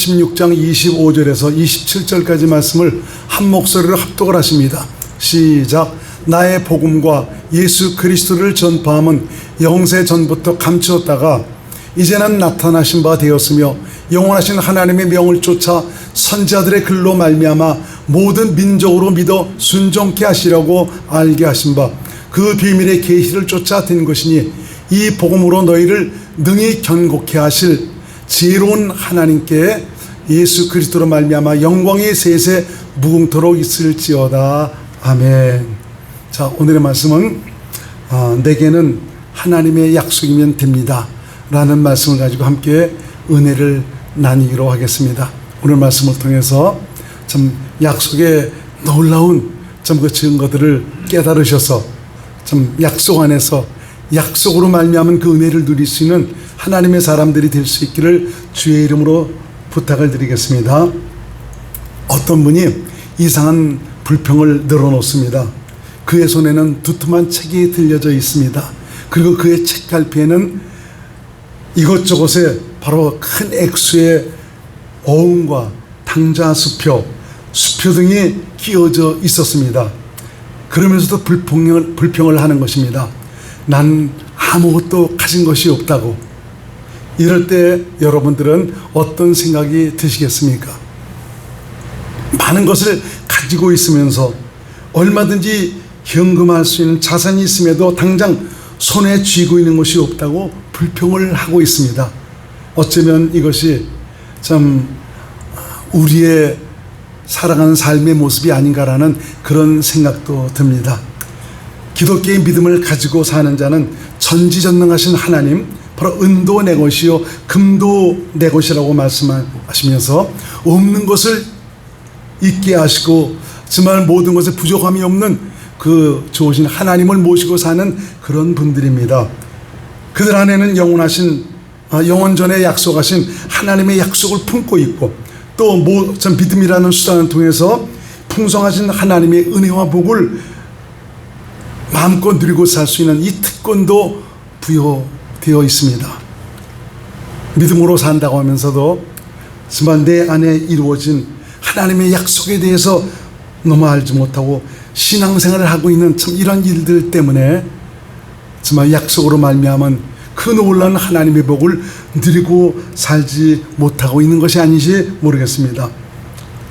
16장 25절에서 27절까지 말씀을 한 목소리로 합독을 하십니다. 시작. 나의 복음과 예수 그리스도를 전파함은 영세 전부터 감추었다가 이제는 나타나신 바 되었으며 영원하신 하나님의 명을 쫓아 선지자들의 글로 말미암아 모든 민족으로 믿어 순종케 하시려고 알게 하신 바 그 비밀의 계시를 쫓아 된 것이니 이 복음으로 너희를 능히 견고케 하실 지혜로운 하나님께 예수 그리스도로 말미암아 영광이 세세 무궁토록 있을지어다. 아멘. 자, 오늘의 말씀은 내게는 하나님의 약속이면 됩니다 라는 말씀을 가지고 함께 은혜를 나누기로 하겠습니다. 오늘 말씀을 통해서 참 약속의 놀라운 그 증거들을 깨달으셔서 참 약속 안에서 약속으로 말미암은 그 은혜를 누릴 수 있는 하나님의 사람들이 될 수 있기를 주의 이름으로 부탁을 드리겠습니다. 어떤 분이 이상한 불평을 늘어놓습니다. 그의 손에는 두툼한 책이 들려져 있습니다. 그리고 그의 책갈피에는 이것저것에 바로 큰 액수의 어음과 당자 수표 등이 끼워져 있었습니다. 그러면서도 불평을 하는 것입니다. 난 아무것도 가진 것이 없다고. 이럴 때 여러분들은 어떤 생각이 드시겠습니까? 많은 것을 가지고 있으면서 얼마든지 현금할 수 있는 자산이 있음에도 당장 손에 쥐고 있는 것이 없다고 불평을 하고 있습니다. 어쩌면 이것이 참 우리의 살아가는 삶의 모습이 아닌가라는 그런 생각도 듭니다. 기독교의 믿음을 가지고 사는 자는 전지전능하신 하나님, 바로 은도 내 것이요 금도 내 것이라고 말씀하시면서 없는 것을 있게 하시고 정말 모든 것에 부족함이 없는 그 좋으신 하나님을 모시고 사는 그런 분들입니다. 그들 안에는 영원 전에 약속하신 하나님의 약속을 품고 있고 또 믿음이라는 수단을 통해서 풍성하신 하나님의 은혜와 복을 마음껏 누리고 살 수 있는 이 특권도 부여되어 있습니다. 믿음으로 산다고 하면서도 정말 내 안에 이루어진 하나님의 약속에 대해서 너무 알지 못하고 신앙생활을 하고 있는 참 이런 일들 때문에 정말 약속으로 말미암은 그 놀라운 하나님의 복을 누리고 살지 못하고 있는 것이 아닌지 모르겠습니다.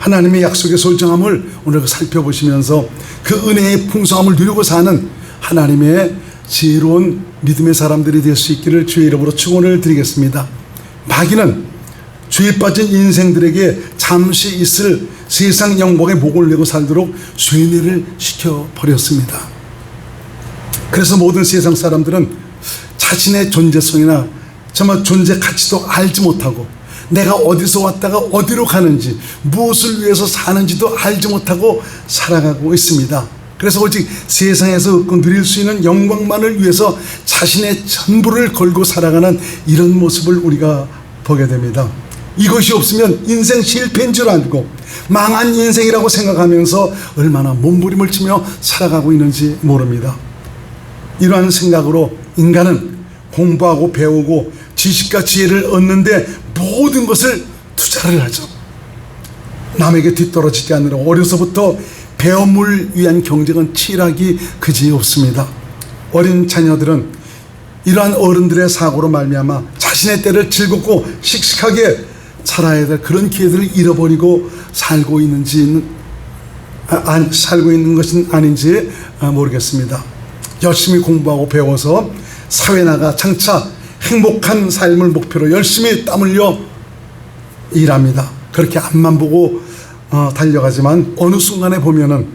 하나님의 약속의 솔정함을 오늘 살펴보시면서 그 은혜의 풍성함을 누리고 사는 하나님의 지혜로운 믿음의 사람들이 될 수 있기를 주의 이름으로 축원을 드리겠습니다. 마귀는 죄에 빠진 인생들에게 잠시 있을 세상 영광의 복을 내고 살도록 쇠뇌를 시켜버렸습니다. 그래서 모든 세상 사람들은 자신의 존재성이나 정말 존재 가치도 알지 못하고 내가 어디서 왔다가 어디로 가는지 무엇을 위해서 사는지도 알지 못하고 살아가고 있습니다. 그래서 오직 세상에서 얻고 누릴 수 있는 영광만을 위해서 자신의 전부를 걸고 살아가는 이런 모습을 우리가 보게 됩니다. 이것이 없으면 인생 실패인 줄 알고 망한 인생이라고 생각하면서 얼마나 몸부림을 치며 살아가고 있는지 모릅니다. 이러한 생각으로 인간은 공부하고 배우고 지식과 지혜를 얻는데 모든 것을 투자를 하죠. 남에게 뒤떨어지지 않으려고 어려서부터 배움을 위한 경쟁은 치열하기 그지없습니다. 어린 자녀들은 이러한 어른들의 사고로 말미암아 자신의 때를 즐겁고 씩씩하게 살아야 될 그런 기회들을 잃어버리고 살고 있는 것은 아닌지 모르겠습니다. 열심히 공부하고 배워서 사회 나가 장차 행복한 삶을 목표로 열심히 땀 흘려 일합니다. 그렇게 앞만 보고 달려가지만 어느 순간에 보면은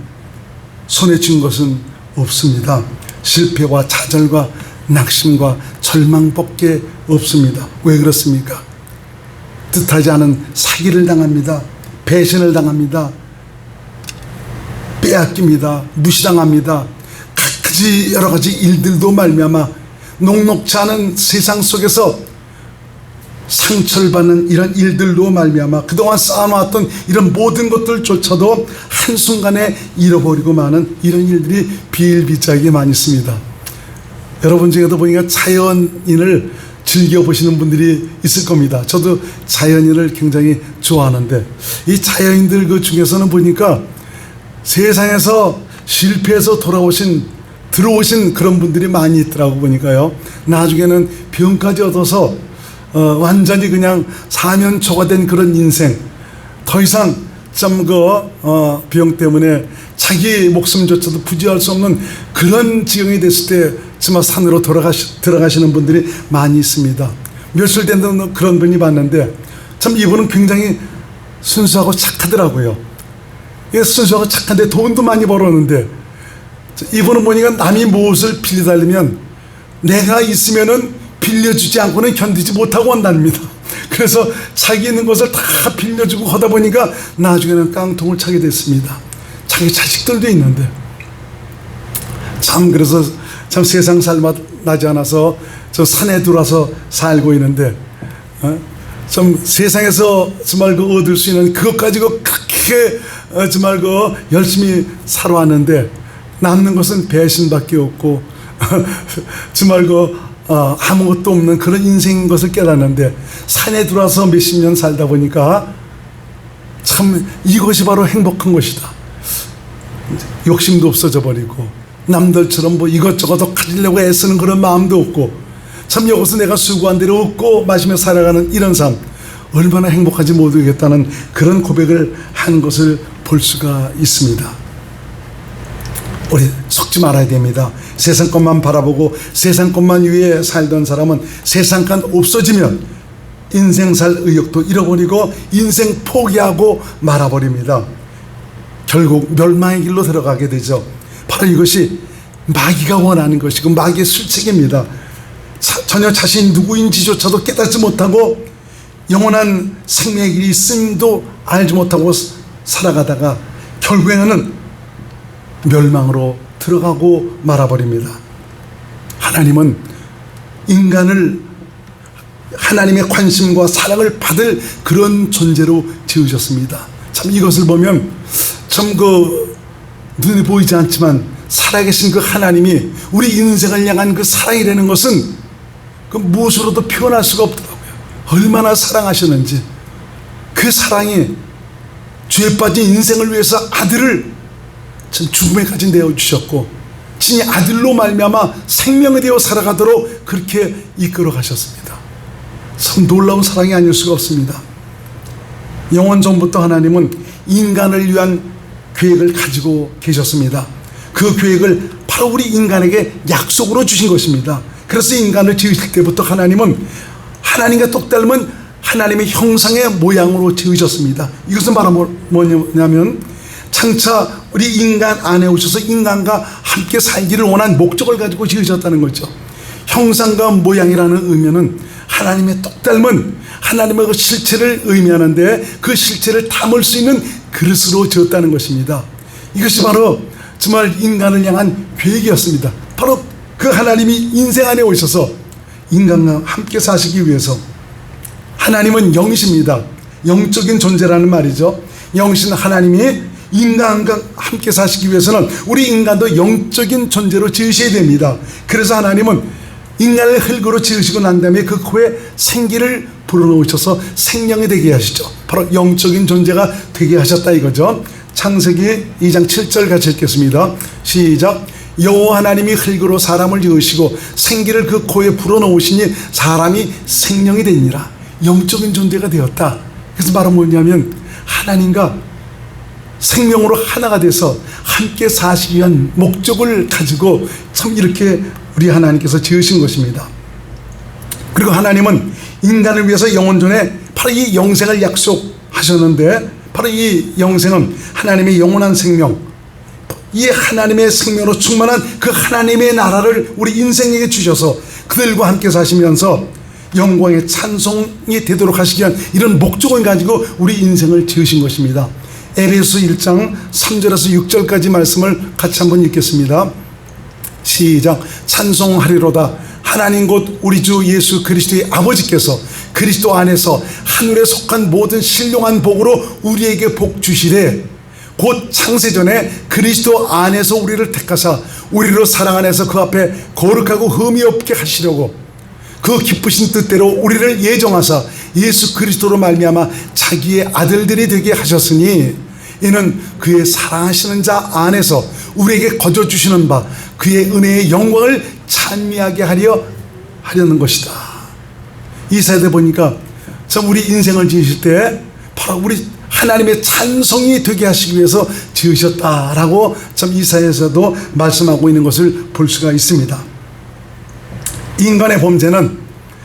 손에 쥔 것은 없습니다. 실패와 좌절과 낙심과 절망밖에 없습니다. 왜 그렇습니까? 뜻하지 않은 사기를 당합니다. 배신을 당합니다. 빼앗깁니다. 무시당합니다. 각가지 여러 가지 일들도 말미암아 녹록지 않은 세상 속에서 상처를 받는 이런 일들로 말미암아 그동안 쌓아놓았던 이런 모든 것들조차도 한순간에 잃어버리고 마는 이런 일들이 비일비재하게 많이 있습니다. 여러분 중에도 보니까 자연인을 즐겨보시는 분들이 있을 겁니다. 저도 자연인을 굉장히 좋아하는데 이 자연인들 그 중에서는 보니까 세상에서 실패해서 들어오신 그런 분들이 많이 있더라고 보니까요. 나중에는 병까지 얻어서 완전히 그냥 사면초가 된 그런 인생, 더 이상 병 때문에 자기 목숨조차도 부지할 수 없는 그런 지경이 됐을 때 정말 산으로 들어가시는 분들이 많이 있습니다. 몇술 된 그런 분이 봤는데 참 이분은 굉장히 순수하고 착하더라고요. 순수하고 착한데 돈도 많이 벌었는데 이분은 보니까 남이 무엇을 빌려달라면 내가 있으면은 빌려주지 않고는 견디지 못하고 한답니다. 그래서 자기 있는 것을 다 빌려주고 하다 보니까 나중에는 깡통을 차게 됐습니다. 자기 자식들도 있는데 그래서 참 세상 살맛 나지 않아서 저 산에 들어와서 살고 있는데 참 세상에서 정말 얻을 수 있는 그것 가지고 그렇게 정말 열심히 살아왔는데 남는 것은 배신밖에 없고 정말 아무것도 없는 그런 인생인 것을 깨닫는데 산에 들어와서 몇십 년 살다 보니까 참 이것이 바로 행복한 것이다. 욕심도 없어져 버리고 남들처럼 이것저것 가지려고 애쓰는 그런 마음도 없고 참 여기서 내가 수고한 대로 얻고 마시며 살아가는 이런 삶 얼마나 행복한지 모르겠다는 그런 고백을 한 것을 볼 수가 있습니다. 우리 속지 말아야 됩니다. 세상 것만 바라보고 세상 것만 위해 살던 사람은 세상간 없어지면 인생 살 의욕도 잃어버리고 인생 포기하고 말아버립니다. 결국 멸망의 길로 들어가게 되죠. 바로 이것이 마귀가 원하는 것이고 마귀의 술책입니다. 전혀 자신이 누구인지조차도 깨닫지 못하고 영원한 생명의 길이 있음도 알지 못하고 살아가다가 결국에는 멸망으로 들어가고 말아버립니다. 하나님은 인간을 하나님의 관심과 사랑을 받을 그런 존재로 지으셨습니다. 참 이것을 보면 참 눈에 보이지 않지만 살아계신 그 하나님이 우리 인생을 향한 그 사랑이라는 것은 그 무엇으로도 표현할 수가 없더라고요. 얼마나 사랑하셨는지 그 사랑이 죄에 빠진 인생을 위해서 아들을 참 죽음에까지 내어주셨고 친히 아들로 말미암아 생명이 되어 살아가도록 그렇게 이끌어 가셨습니다. 참 놀라운 사랑이 아닐 수가 없습니다. 영원 전부터 하나님은 인간을 위한 계획을 가지고 계셨습니다. 그 계획을 바로 우리 인간에게 약속으로 주신 것입니다. 그래서 인간을 지으실 때부터 하나님은 하나님과 똑닮은 하나님의 형상의 모양으로 지으셨습니다. 이것은 바로 뭐냐면 장차 우리 인간 안에 오셔서 인간과 함께 살기를 원한 목적을 가지고 지으셨다는 거죠. 형상과 모양이라는 의미는 하나님의 똑닮은 하나님의 그 실체를 의미하는데 그 실체를 담을 수 있는 그릇으로 지었다는 것입니다. 이것이 바로 정말 인간을 향한 계획이었습니다. 바로 그 하나님이 인생 안에 오셔서 인간과 함께 사시기 위해서 하나님은 영이십니다. 영적인 존재라는 말이죠. 영이신 하나님이 인간과 함께 사시기 위해서는 우리 인간도 영적인 존재로 지으셔야 됩니다. 그래서 하나님은 인간을 흙으로 지으시고 난 다음에 그 코에 생기를 불어넣으셔서 생명이 되게 하시죠. 바로 영적인 존재가 되게 하셨다 이거죠. 창세기 2장 7절 같이 읽겠습니다. 시작. 여호와 하나님이 흙으로 사람을 지으시고 생기를 그 코에 불어넣으시니 사람이 생명이 되니라. 영적인 존재가 되었다. 그래서 바로 뭐냐면 하나님과 생명으로 하나가 돼서 함께 사시기 위한 목적을 가지고 참 이렇게 우리 하나님께서 지으신 것입니다. 그리고 하나님은 인간을 위해서 영원전에 바로 이 영생을 약속하셨는데 바로 이 영생은 하나님의 영원한 생명, 이 하나님의 생명으로 충만한 그 하나님의 나라를 우리 인생에게 주셔서 그들과 함께 사시면서 영광의 찬송이 되도록 하시기 위한 이런 목적을 가지고 우리 인생을 지으신 것입니다. 에베소 1장 3절에서 6절까지 말씀을 같이 한번 읽겠습니다. 시작. 찬송하리로다. 하나님 곧 우리 주 예수 그리스도의 아버지께서 그리스도 안에서 하늘에 속한 모든 신령한 복으로 우리에게 복 주시되 곧 창세전에 그리스도 안에서 우리를 택하사 우리로 사랑 안에서 그 앞에 거룩하고 흠이 없게 하시려고 그 기쁘신 뜻대로 우리를 예정하사 예수 그리스도로 말미암아 자기의 아들들이 되게 하셨으니 이는 그의 사랑하시는 자 안에서 우리에게 거저 주시는 바 그의 은혜의 영광을 찬미하게 하려는 것이다. 이 세대 보니까 참 우리 인생을 지으실 때 바로 우리 하나님의 찬송이 되게 하시기 위해서 지으셨다라고 참 이사야에서도 말씀하고 있는 것을 볼 수가 있습니다. 인간의 범죄는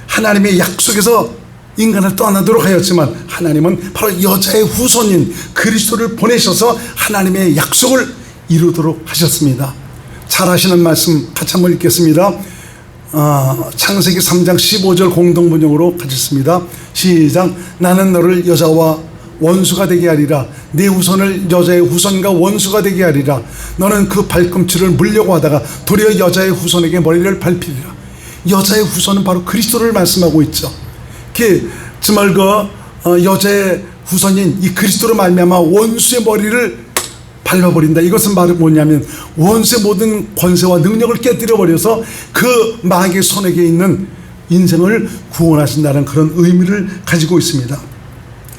하나님의 약속에서 인간을 떠나도록 하였지만 하나님은 바로 여자의 후손인 그리스도를 보내셔서 하나님의 약속을 이루도록 하셨습니다. 잘 아시는 말씀 같이 한번 읽겠습니다. 창세기 3장 15절 공동번역으로 가졌습니다. 시작. 나는 너를 여자와 원수가 되게 하리라. 네 후손을 여자의 후손과 원수가 되게 하리라. 너는 그 발꿈치를 물려고 하다가 도리어 여자의 후손에게 머리를 밟히리라. 여자의 후손은 바로 그리스도를 말씀하고 있죠. 정말 여자의 후손인 이 그리스도로 말미암아 원수의 머리를 밟아버린다. 이것은 바로 뭐냐면 원수의 모든 권세와 능력을 깨뜨려 버려서 그 마귀의 손에게 있는 인생을 구원하신다는 그런 의미를 가지고 있습니다.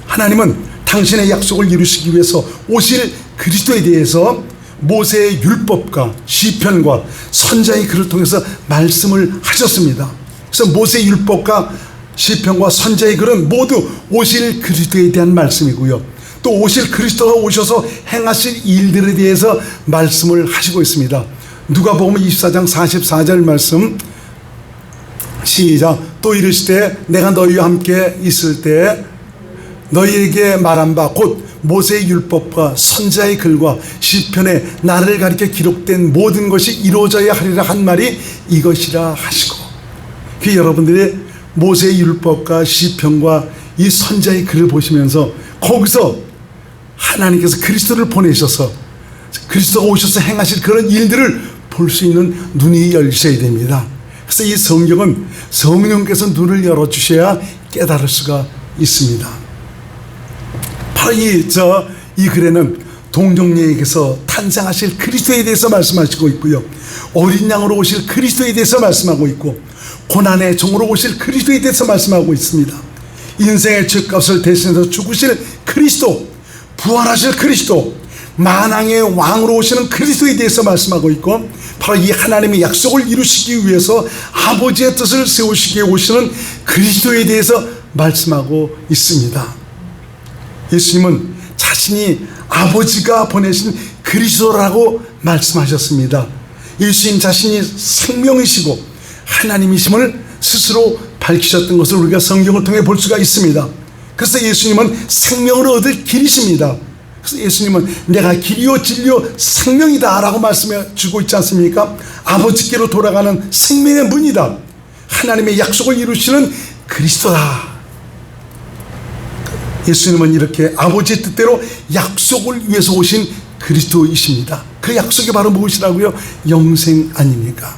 하나님은 당신의 약속을 이루시기 위해서 오실 그리스도에 대해서 모세의 율법과 시편과 선지자의 글을 통해서 말씀을 하셨습니다. 그래서 모세의 율법과 시편과 선지자의 글은 모두 오실 그리스도에 대한 말씀이고요. 또 오실 그리스도가 오셔서 행하실 일들에 대해서 말씀을 하시고 있습니다. 누가복음 24장 44절 말씀 시작. 또 이르시되 내가 너희와 함께 있을 때 너희에게 말한 바 곧 모세의 율법과 선지자의 글과 시편에 나를 가리켜 기록된 모든 것이 이루어져야 하리라 한 말이 이것이라 하시고, 그 여러분들이 모세의 율법과 시편과 이 선지자의 글을 보시면서 거기서 하나님께서 그리스도를 보내셔서 그리스도가 오셔서 행하실 그런 일들을 볼 수 있는 눈이 열리셔야 됩니다. 그래서 이 성경은 성령께서 눈을 열어주셔야 깨달을 수가 있습니다. 바로 이 글에는 동정녀에게서 탄생하실 그리스도에 대해서 말씀하시고 있고요, 어린 양으로 오실 그리스도에 대해서 말씀하고 있고, 고난의 종으로 오실 그리스도에 대해서 말씀하고 있습니다. 인생의 죄값을 대신해서 죽으실 그리스도, 부활하실 그리스도, 만왕의 왕으로 오시는 그리스도에 대해서 말씀하고 있고, 바로 이 하나님의 약속을 이루시기 위해서 아버지의 뜻을 세우시기에 오시는 그리스도에 대해서 말씀하고 있습니다. 예수님은 자신이 아버지가 보내신 그리스도라고 말씀하셨습니다. 예수님 자신이 생명이시고 하나님이심을 스스로 밝히셨던 것을 우리가 성경을 통해 볼 수가 있습니다. 그래서 예수님은 생명을 얻을 길이십니다. 그래서 예수님은 내가 길이요 진리요 생명이다 라고 말씀해 주고 있지 않습니까? 아버지께로 돌아가는 생명의 문이다. 하나님의 약속을 이루시는 그리스도다. 예수님은 이렇게 아버지의 뜻대로 약속을 위해서 오신 그리스도이십니다. 그 약속이 바로 무엇이라고요? 영생 아닙니까?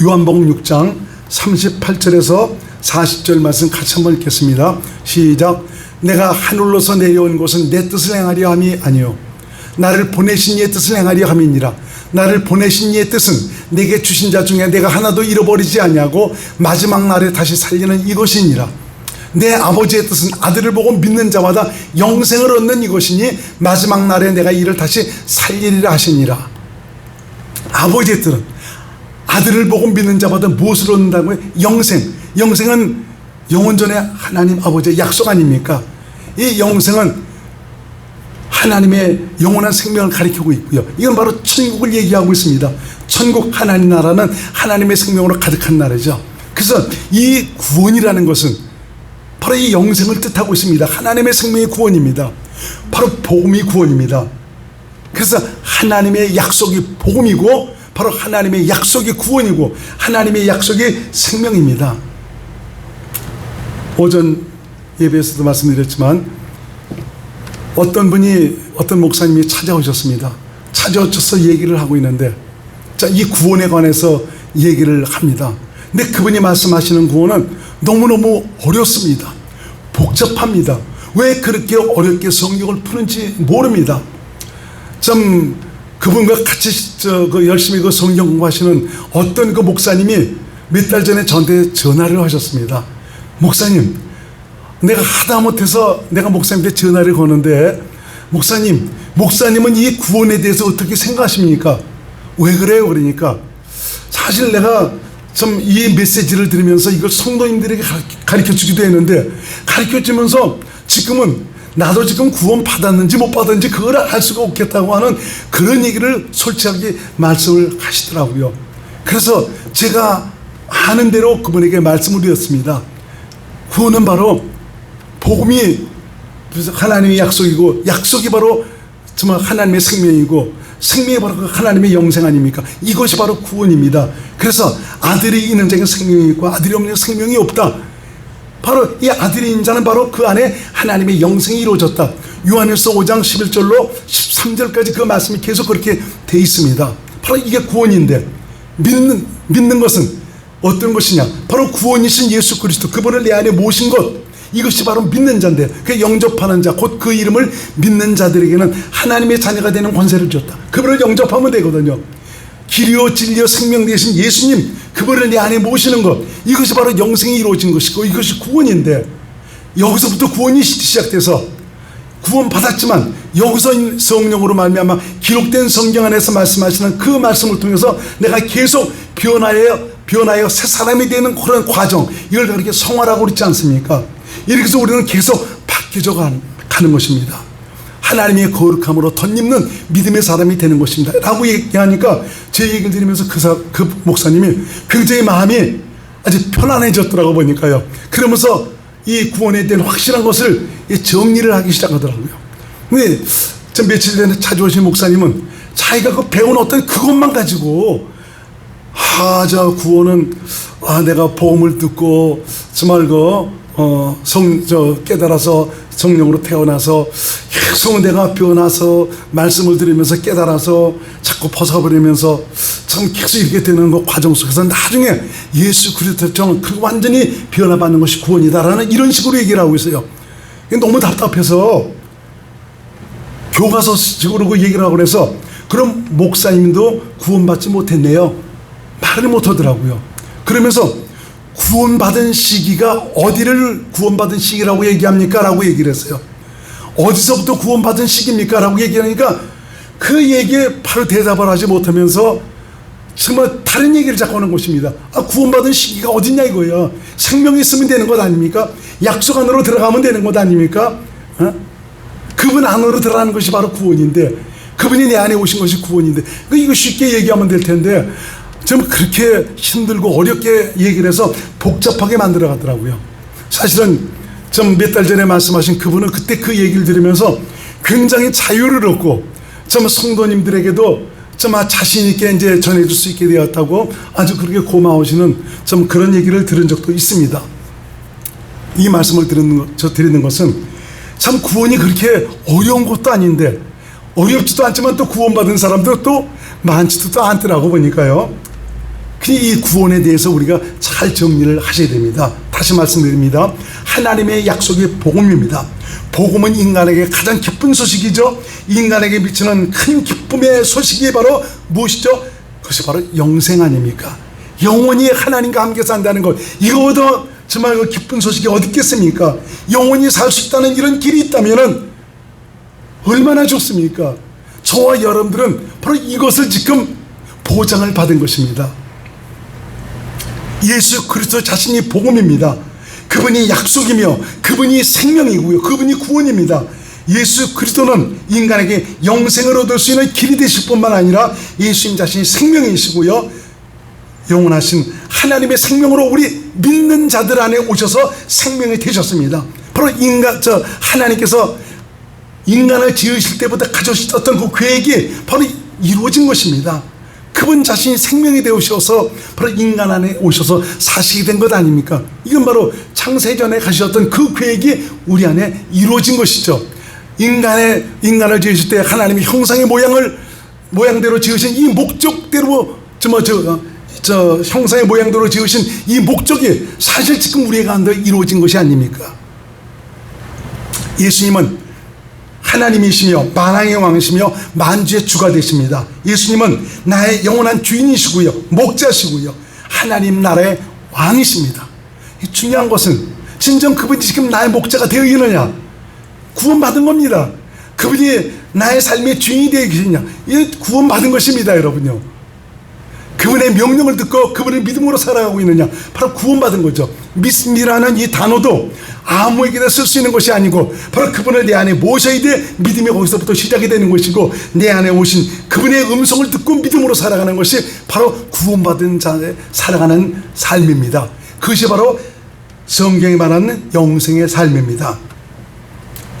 요한복음 6장 38절에서 40절 말씀 같이 한번 읽겠습니다. 시작. 내가 하늘로서 내려온 것은 내 뜻을 행하려 함이 아니요 나를 보내신 이의 뜻을 행하려 함이니라. 나를 보내신 이의 뜻은 내게 주신 자 중에 내가 하나도 잃어버리지 아니하고 마지막 날에 다시 살리는 이것이니라. 내 아버지의 뜻은 아들을 보고 믿는 자마다 영생을 얻는 이것이니 마지막 날에 내가 이를 다시 살리리라 하시니라. 아버지의 뜻은 아들을 보고 믿는 자마다 무엇을 얻는다고요? 영생. 영생은 영원전에 하나님 아버지의 약속 아닙니까? 이 영생은 하나님의 영원한 생명을 가리키고 있고요, 이건 바로 천국을 얘기하고 있습니다. 천국 하나님 나라는 하나님의 생명으로 가득한 나라죠. 그래서 이 구원이라는 것은 바로 이 영생을 뜻하고 있습니다. 하나님의 생명의 구원입니다. 바로 복음이 구원입니다. 그래서 하나님의 약속이 복음이고 바로 하나님의 약속이 구원이고 하나님의 약속이 생명입니다. 오전 예배에서도 말씀드렸지만 어떤 목사님이 찾아오셨습니다. 찾아오셔서 얘기를 하고 있는데, 이 구원에 관해서 얘기를 합니다. 근데 그분이 말씀하시는 구원은 너무너무 어렵습니다. 복잡합니다. 왜 그렇게 어렵게 성경을 푸는지 모릅니다. 그분과 같이 열심히 성경 공부하시는 어떤 목사님이 몇 달 전에 저한테 전화를 하셨습니다. 목사님, 내가 하다못해서 내가 목사님한테 전화를 거는데, 목사님은 이 구원에 대해서 어떻게 생각하십니까? 왜 그래요? 그러니까 사실 내가 좀 이 메시지를 들으면서 이걸 성도님들에게 가르쳐 주기도 했는데, 가르쳐 주면서 지금은 나도 지금 구원 받았는지 못 받았는지 그걸 알 수가 없겠다고 하는 그런 얘기를 솔직하게 말씀을 하시더라고요. 그래서 제가 아는 대로 그분에게 말씀을 드렸습니다. 구원은 바로 복음이 하나님의 약속이고, 약속이 바로 정말 하나님의 생명이고, 생명이 바로 그 하나님의 영생 아닙니까? 이것이 바로 구원입니다. 그래서 아들이 있는 자에게 생명이 있고 아들이 없는 자에게 생명이 없다. 바로 이 아들이 있는 자는 바로 그 안에 하나님의 영생이 이루어졌다. 요한일서 5장 11절로 13절까지 그 말씀이 계속 그렇게 돼 있습니다. 바로 이게 구원인데, 믿는 것은 어떤 것이냐? 바로 구원이신 예수 그리스도, 그분을 내 안에 모신 것, 이것이 바로 믿는 자인데, 그 영접하는 자, 곧 그 이름을 믿는 자들에게는 하나님의 자녀가 되는 권세를 줬다. 그분을 영접하면 되거든요. 길이요 진리요 생명 되신 예수님, 그분을 내 안에 모시는 것, 이것이 바로 영생이 이루어진 것이고, 이것이 구원인데, 여기서부터 구원이 시작돼서 구원 받았지만 여기서 성령으로 말미암아 기록된 성경 안에서 말씀하시는 그 말씀을 통해서 내가 계속 변하여 새 사람이 되는 그런 과정, 이걸 그렇게 성화라고 그러지 않습니까? 이렇게 해서 우리는 계속 바뀌어져 가는 것입니다. 하나님의 거룩함으로 덧입는 믿음의 사람이 되는 것입니다 라고 얘기하니까, 제 얘기를 들으면서 그 목사님이 굉장히 마음이 아주 편안해졌더라고 보니까요. 그러면서 이 구원에 대한 확실한 것을 정리를 하기 시작하더라고요. 근데 전 며칠 전에 찾아오신 목사님은 자기가 그 배운 어떤 그것만 가지고, 저 구원은 내가 복음을 듣고 정말 깨달아서 성령으로 태어나서 계속 내가 변화서 말씀을 들으면서 깨달아서 자꾸 벗어버리면서 참 계속 이렇게 되는 그 과정 속에서 나중에 예수 그리스도처럼 그 완전히 변화받는 것이 구원이다라는 이런 식으로 얘기를 하고 있어요. 너무 답답해서 교과서식으로 그 얘기를 하고 그래서, 그럼 목사님도 구원받지 못했네요, 말을 못하더라고요. 그러면서 구원받은 시기가 어디를 구원받은 시기라고 얘기합니까? 라고 얘기를 했어요. 어디서부터 구원받은 시기입니까? 라고 얘기하니까 그 얘기에 바로 대답을 하지 못하면서 정말 다른 얘기를 자꾸 하는 것입니다. 구원받은 시기가 어딨냐 이거예요. 생명이 있으면 되는 것 아닙니까? 약속 안으로 들어가면 되는 것 아닙니까? 그분 안으로 들어가는 것이 바로 구원인데, 그분이 내 안에 오신 것이 구원인데, 이거 쉽게 얘기하면 될 텐데 좀 그렇게 힘들고 어렵게 얘기를 해서 복잡하게 만들어 가더라고요. 사실은 좀 몇 달 전에 말씀하신 그분은 그때 그 얘기를 들으면서 굉장히 자유를 얻고, 좀 성도님들에게도 좀 자신 있게 이제 전해줄 수 있게 되었다고 아주 그렇게 고마우시는 좀 그런 얘기를 들은 적도 있습니다. 이 말씀을 드리는 것은 참 구원이 그렇게 어려운 것도 아닌데, 어렵지도 않지만 또 구원받은 사람도 또 많지도 않더라고 보니까요. 이 구원에 대해서 우리가 잘 정리를 하셔야 됩니다. 다시 말씀드립니다. 하나님의 약속이 복음입니다. 복음은 인간에게 가장 기쁜 소식이죠. 인간에게 미치는 큰 기쁨의 소식이 바로 무엇이죠? 그것이 바로 영생 아닙니까? 영원히 하나님과 함께 산다는 것, 이거보다 정말 그 기쁜 소식이 어디 있겠습니까? 영원히 살 수 있다는 이런 길이 있다면 얼마나 좋습니까? 저와 여러분들은 바로 이것을 지금 보장을 받은 것입니다. 예수 그리스도 자신이 복음입니다. 그분이 약속이며 그분이 생명이고요, 그분이 구원입니다. 예수 그리스도는 인간에게 영생을 얻을 수 있는 길이 되실 뿐만 아니라 예수님 자신이 생명이시고요, 영원하신 하나님의 생명으로 우리 믿는 자들 안에 오셔서 생명이 되셨습니다. 바로 하나님께서 인간을 지으실 때부터 가져오셨던 그 계획이 바로 이루어진 것입니다. 그분 자신이 생명이 되어오셔서 바로 인간 안에 오셔서 사시게 된 것 아닙니까? 이건 바로 창세전에 가셨던 그 계획이 우리 안에 이루어진 것이죠. 인간을 지으실 때 하나님의 형상의 모양대로 지으신 이 목적대로 형상의 모양대로 지으신 이 목적이 사실 지금 우리 가운데 이루어진 것이 아닙니까? 예수님은 하나님이시며 만왕의 왕이시며 만주의 주가 되십니다. 예수님은 나의 영원한 주인이시고요, 목자시고요, 하나님 나라의 왕이십니다. 중요한 것은 진정 그분이 지금 나의 목자가 되어 있느냐, 구원받은 겁니다. 그분이 나의 삶의 주인이 되어 계시냐, 이 구원받은 것입니다. 여러분요, 그분의 명령을 듣고 그분의 믿음으로 살아가고 있느냐, 바로 구원받은 거죠. 믿음이라는 이 단어도 아무에게나 쓸 수 있는 것이 아니고 바로 그분을 내 안에 모셔야 돼 믿음이 거기서부터 시작이 되는 것이고, 내 안에 오신 그분의 음성을 듣고 믿음으로 살아가는 것이 바로 구원받은 자의 살아가는 삶입니다. 그것이 바로 성경이 말하는 영생의 삶입니다.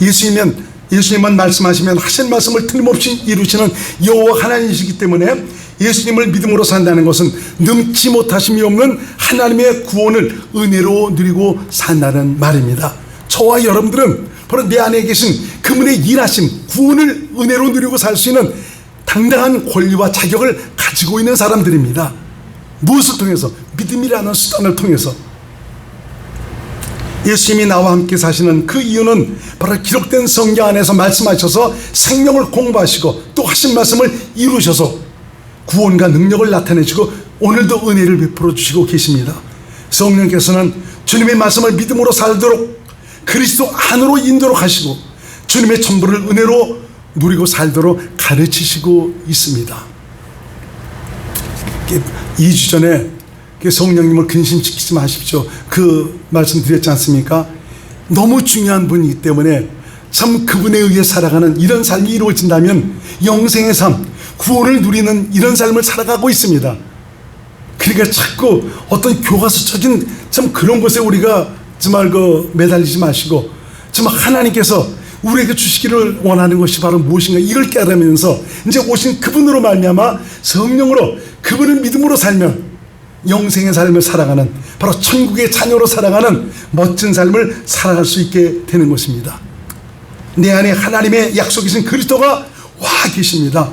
예수님은 말씀하시면 하신 말씀을 틀림없이 이루시는 여호와 하나님이시기 때문에 예수님을 믿음으로 산다는 것은 능치 못하심이 없는 하나님의 구원을 은혜로 누리고 산다는 말입니다. 저와 여러분들은 바로 내 안에 계신 그분의 일하심, 구원을 은혜로 누리고 살 수 있는 당당한 권리와 자격을 가지고 있는 사람들입니다. 무엇을 통해서? 믿음이라는 수단을 통해서. 예수님이 나와 함께 사시는 그 이유는 바로 기록된 성경 안에서 말씀하셔서 생명을 공부하시고 또 하신 말씀을 이루셔서 구원과 능력을 나타내시고 오늘도 은혜를 베풀어 주시고 계십니다. 성령께서는 주님의 말씀을 믿음으로 살도록 그리스도 안으로 인도록 하시고 주님의 천부를 은혜로 누리고 살도록 가르치시고 있습니다. 2주 전에 성령님을 근심시키지 마십시오, 그 말씀 드렸지 않습니까? 너무 중요한 분이기 때문에 참 그분에 의해 살아가는 이런 삶이 이루어진다면 영생의 삶, 구원을 누리는 이런 삶을 살아가고 있습니다. 그러니까 자꾸 어떤 교과서적인 참 그런 것에 우리가 정말 매달리지 마시고, 정말 하나님께서 우리에게 주시기를 원하는 것이 바로 무엇인가 이걸 깨달으면서 이제 오신 그분으로 말미암아 성령으로 그분을 믿음으로 살면 영생의 삶을 살아가는, 바로 천국의 자녀로 살아가는 멋진 삶을 살아갈 수 있게 되는 것입니다. 내 안에 하나님의 약속이신 그리스도가 와 계십니다.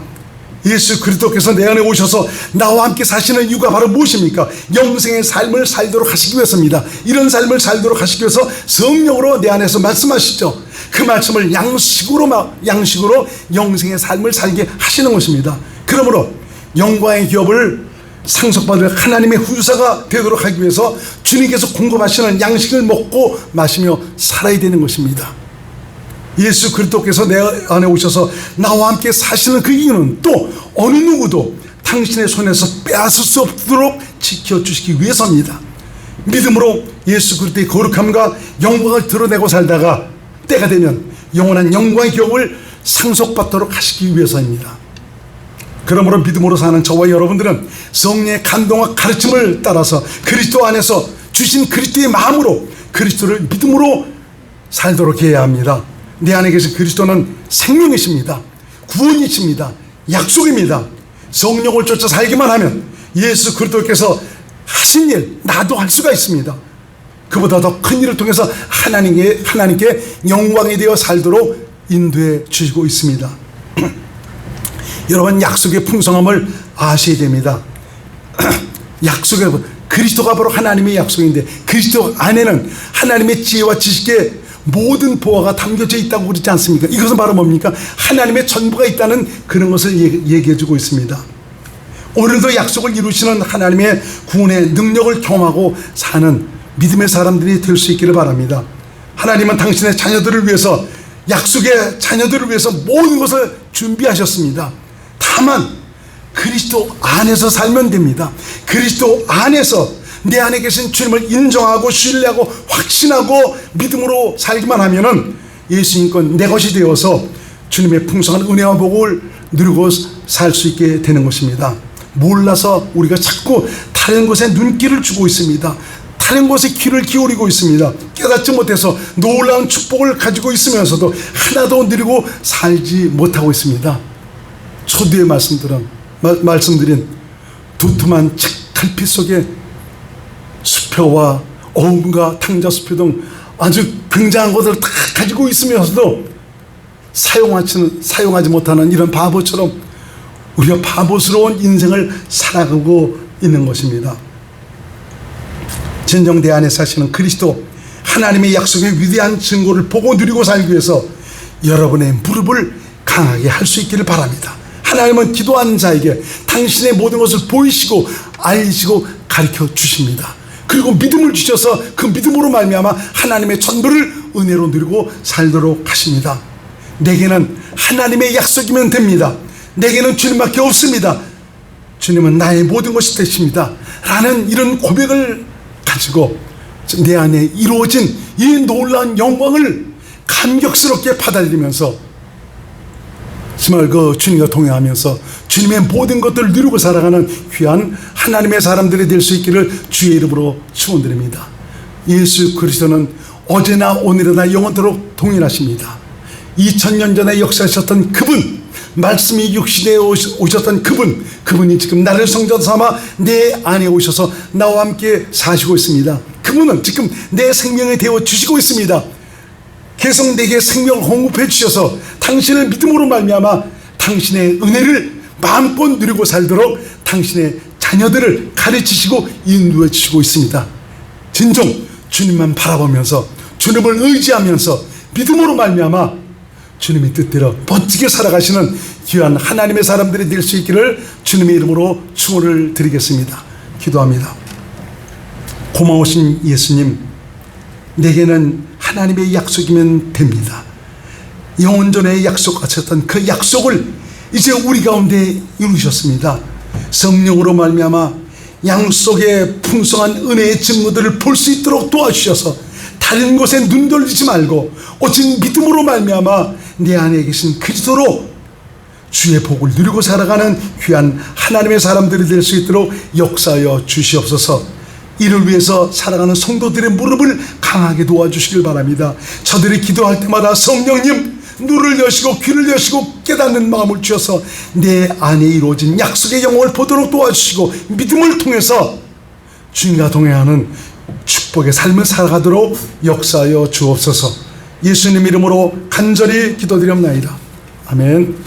예수 그리스도께서 내 안에 오셔서 나와 함께 사시는 이유가 바로 무엇입니까? 영생의 삶을 살도록 하시기 위해서입니다. 이런 삶을 살도록 하시기 위해서 성령으로 내 안에서 말씀하시죠. 그 말씀을 양식으로 영생의 삶을 살게 하시는 것입니다. 그러므로 영광의 기업을 상속받을 하나님의 후사가 되도록 하기 위해서 주님께서 공급하시는 양식을 먹고 마시며 살아야 되는 것입니다. 예수 그리스도께서 내 안에 오셔서 나와 함께 사시는 그 이유는 또 어느 누구도 당신의 손에서 빼앗을 수 없도록 지켜주시기 위해서입니다. 믿음으로 예수 그리스도의 거룩함과 영광을 드러내고 살다가 때가 되면 영원한 영광의 기업을 상속받도록 하시기 위해서입니다. 그러므로 믿음으로 사는 저와 여러분들은 성령의 감동과 가르침을 따라서 그리스도 안에서 주신 그리스도의 마음으로 그리스도를 믿음으로 살도록 해야 합니다. 내 안에 계신 그리스도는 생명이십니다. 구원이십니다. 약속입니다. 성령을 쫓아 살기만 하면 예수 그리스도께서 하신 일 나도 할 수가 있습니다. 그보다 더 큰 일을 통해서 하나님께 영광이 되어 살도록 인도해 주시고 있습니다. 여러분, 약속의 풍성함을 아셔야 됩니다. 약속의 그리스도가 바로 하나님의 약속인데 그리스도 안에는 하나님의 지혜와 지식의 모든 보화가 담겨져 있다고 그러지 않습니까? 이것은 바로 뭡니까? 하나님의 전부가 있다는 그런 것을 얘기해 주고 있습니다. 오늘도 약속을 이루시는 하나님의 구원의 능력을 경험하고 사는 믿음의 사람들이 될 수 있기를 바랍니다. 하나님은 당신의 자녀들을 위해서, 약속의 자녀들을 위해서 모든 것을 준비하셨습니다. 다만 그리스도 안에서 살면 됩니다. 그리스도 안에서 내 안에 계신 주님을 인정하고 신뢰하고 확신하고 믿음으로 살기만 하면은 예수님 건 내 것이 되어서 주님의 풍성한 은혜와 복을 누리고 살 수 있게 되는 것입니다. 몰라서 우리가 자꾸 다른 것에 눈길을 주고 있습니다. 다른 것에 귀를 기울이고 있습니다. 깨닫지 못해서 놀라운 축복을 가지고 있으면서도 하나도 누리고 살지 못하고 있습니다. 초두에 말씀드린 두툼한 책갈피 속에 수표와 어음과 탕자수표 등 아주 굉장한 것을 다 가지고 있으면서도 사용하지 못하는 이런 바보처럼 우리가 바보스러운 인생을 살아가고 있는 것입니다. 진정 내 안에 사시는 그리스도, 하나님의 약속의 위대한 증거를 보고 누리고 살기 위해서 여러분의 무릎을 강하게 할 수 있기를 바랍니다. 하나님은 기도하는 자에게 당신의 모든 것을 보이시고 알리시고 가르쳐 주십니다. 그리고 믿음을 주셔서 그 믿음으로 말미암아 하나님의 전부를 은혜로 누리고 살도록 하십니다. 내게는 하나님의 약속이면 됩니다. 내게는 주님밖에 없습니다. 주님은 나의 모든 것이 되십니다. 라는 이런 고백을 가지고 내 안에 이루어진 이 놀라운 영광을 감격스럽게 받아들이면서 정말 그 주님과 동행하면서 주님의 모든 것들을 누리고 살아가는 귀한 하나님의 사람들이 될 수 있기를 주의 이름으로 축원드립니다. 예수 그리스도는 어제나 오늘이나 영원토록 동일하십니다. 2000년 전에 역사하셨던 그분, 말씀이 육신에 오셨던 그분이 지금 나를 성전 삼아 내 안에 오셔서 나와 함께 사시고 있습니다. 그분은 지금 내 생명이 되어 주시고 있습니다. 계속 내게 생명을 공급해 주셔서 당신을 믿음으로 말미암아 당신의 은혜를 마음껏 누리고 살도록 당신의 자녀들을 가르치시고 인도해 주시고 있습니다. 진정 주님만 바라보면서 주님을 의지하면서 믿음으로 말미암아 주님의 뜻대로 멋지게 살아가시는 귀한 하나님의 사람들이 될 수 있기를 주님의 이름으로 축원을 드리겠습니다. 기도합니다. 고마우신 예수님, 내게는 하나님의 약속이면 됩니다. 영원전에 약속하셨던 그 약속을 이제 우리 가운데 이루셨습니다. 성령으로 말미암아 양 속에 풍성한 은혜의 증거들을 볼 수 있도록 도와주셔서 다른 곳에 눈 돌리지 말고 오직 믿음으로 말미암아 내 안에 계신 그리스도로 주의 복을 누리고 살아가는 귀한 하나님의 사람들이 될 수 있도록 역사하여 주시옵소서. 이를 위해서 살아가는 성도들의 무릎을 강하게 도와주시길 바랍니다. 저들이 기도할 때마다 성령님 눈을 여시고 귀를 여시고 깨닫는 마음을 주셔서 내 안에 이루어진 약속의 영광을 보도록 도와주시고 믿음을 통해서 주님과 동행하는 축복의 삶을 살아가도록 역사하여 주옵소서. 예수님 이름으로 간절히 기도드립나이다. 아멘.